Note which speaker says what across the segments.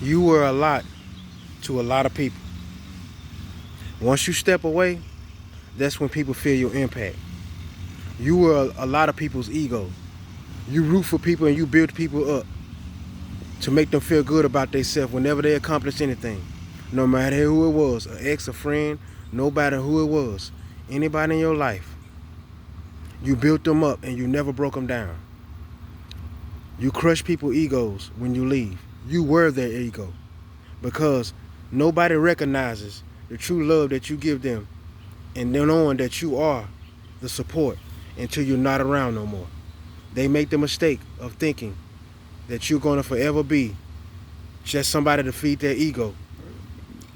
Speaker 1: You were a lot to a lot of people. Once you step away, that's when people feel your impact. You were a lot of people's ego. You root for people and you build people up to make them feel good about themselves whenever they accomplish anything. No matter who it was, an ex, a friend, no matter who it was, anybody in your life, you built them up and you never broke them down. You crush people's egos when you leave. You were their ego because nobody recognizes the true love that you give them and then knowing that you are the support until you're not around no more. They make the mistake of thinking that you're going to forever be just somebody to feed their ego.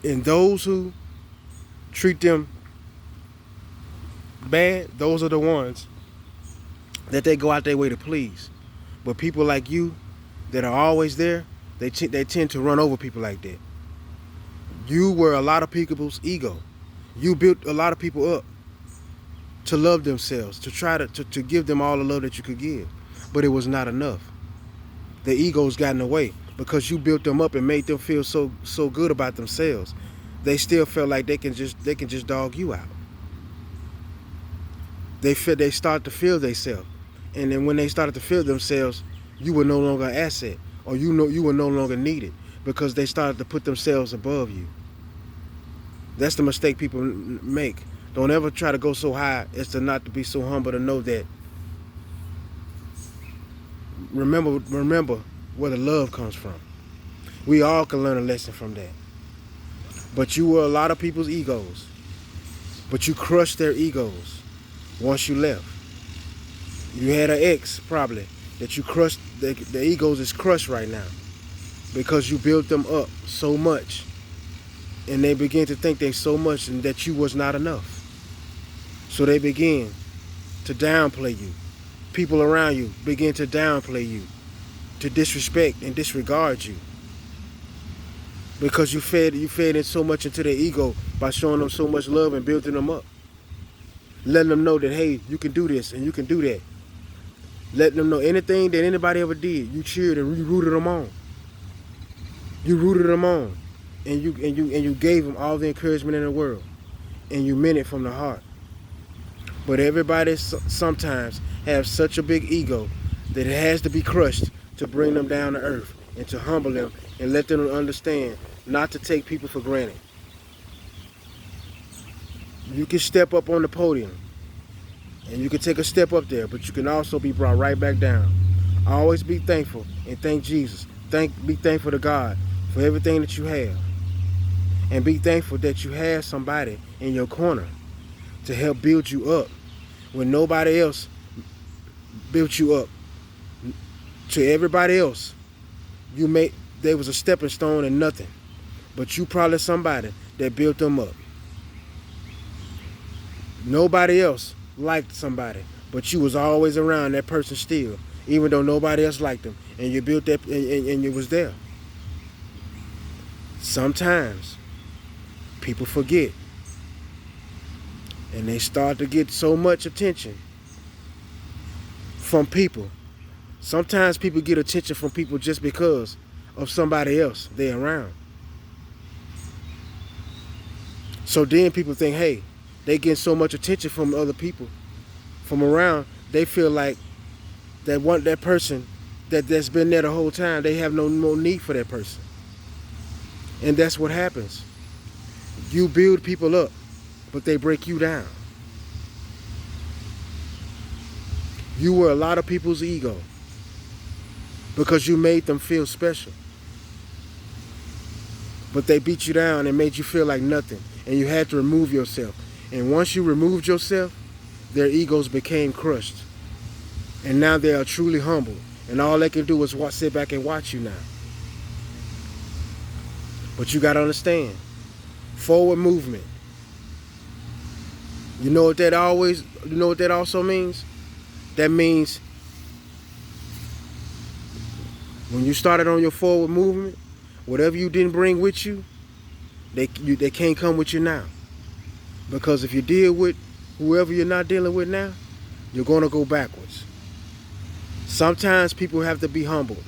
Speaker 1: And those who treat them bad, those are the ones that they go out their way to please. But people like you that are always there, they tend to run over people like that. You were a lot of people's ego. You built a lot of people up to love themselves, to try to give them all the love that you could give. But it was not enough. Their egos got in the way because you built them up and made them feel so good about themselves. They still felt like they can just dog you out. They start to feel themselves. And then when they started to feel themselves, you were no longer an asset, or you were no longer needed because they started to put themselves above you. That's the mistake people make. Don't ever try to go so high as to not to be so humble to know that. Remember where the love comes from. We all can learn a lesson from that. But you were a lot of people's egos. But you crushed their egos once you left. You had an ex probably that you crushed. The egos is crushed right now because you built them up so much, and they begin to think they so much and that you was not enough. So they begin to downplay you. People around you begin to downplay you, to disrespect and disregard you because you fed in so much into their ego by showing them so much love and building them up, letting them know that, hey, you can do this and you can do that. Letting them know anything that anybody ever did, you cheered and you rooted them on. You rooted them on, and you gave them all the encouragement in the world, and you meant it from the heart. But everybody sometimes have such a big ego that it has to be crushed to bring them down to earth and to humble them and let them understand not to take people for granted. You can step up on the podium and you can take a step up there, but you can also be brought right back down. Always be thankful and thank Jesus. Be thankful to God for everything that you have. And be thankful that you have somebody in your corner to help build you up when nobody else built you up. To everybody else, there was a stepping stone and nothing. But you probably somebody that built them up. Nobody else liked somebody, but you was always around that person still, even though nobody else liked them, and you built that, and you was there. Sometimes people forget, and they start to get so much attention from people. Sometimes people get attention from people just because of somebody else they're around. So then people think, hey, they get so much attention from other people, from around, they feel like that person that's been there the whole time, they have no more need for that person. And that's what happens. You build people up, but they break you down. You were a lot of people's ego because you made them feel special. But they beat you down and made you feel like nothing, and you had to remove yourself. And once you removed yourself, their egos became crushed. And now they are truly humble. And all they can do is sit back and watch you now. But you got to understand, forward movement. You know what that also means? That means when you started on your forward movement, whatever you didn't bring with you, they can't come with you now. Because if you deal with whoever you're not dealing with now, you're going to go backwards. Sometimes people have to be humbled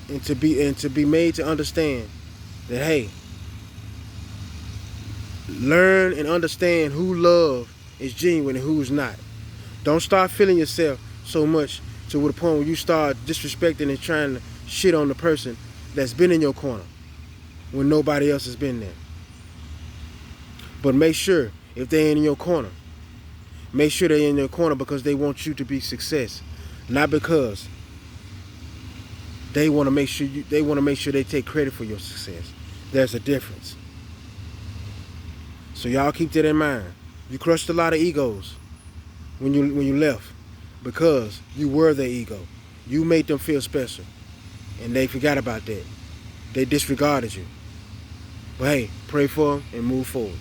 Speaker 1: and to be made to understand that, hey, learn and understand who love is genuine and who's not. Don't start feeling yourself so much to the point where you start disrespecting and trying to shit on the person that's been in your corner when nobody else has been there. But make sure if they're in your corner, make sure they're in your corner because they want you to be success, not because they want to make sure they take credit for your success. There's a difference. So y'all keep that in mind. You crushed a lot of egos when you left because you were their ego. You made them feel special, and they forgot about that. They disregarded you. But hey, pray for them and move forward.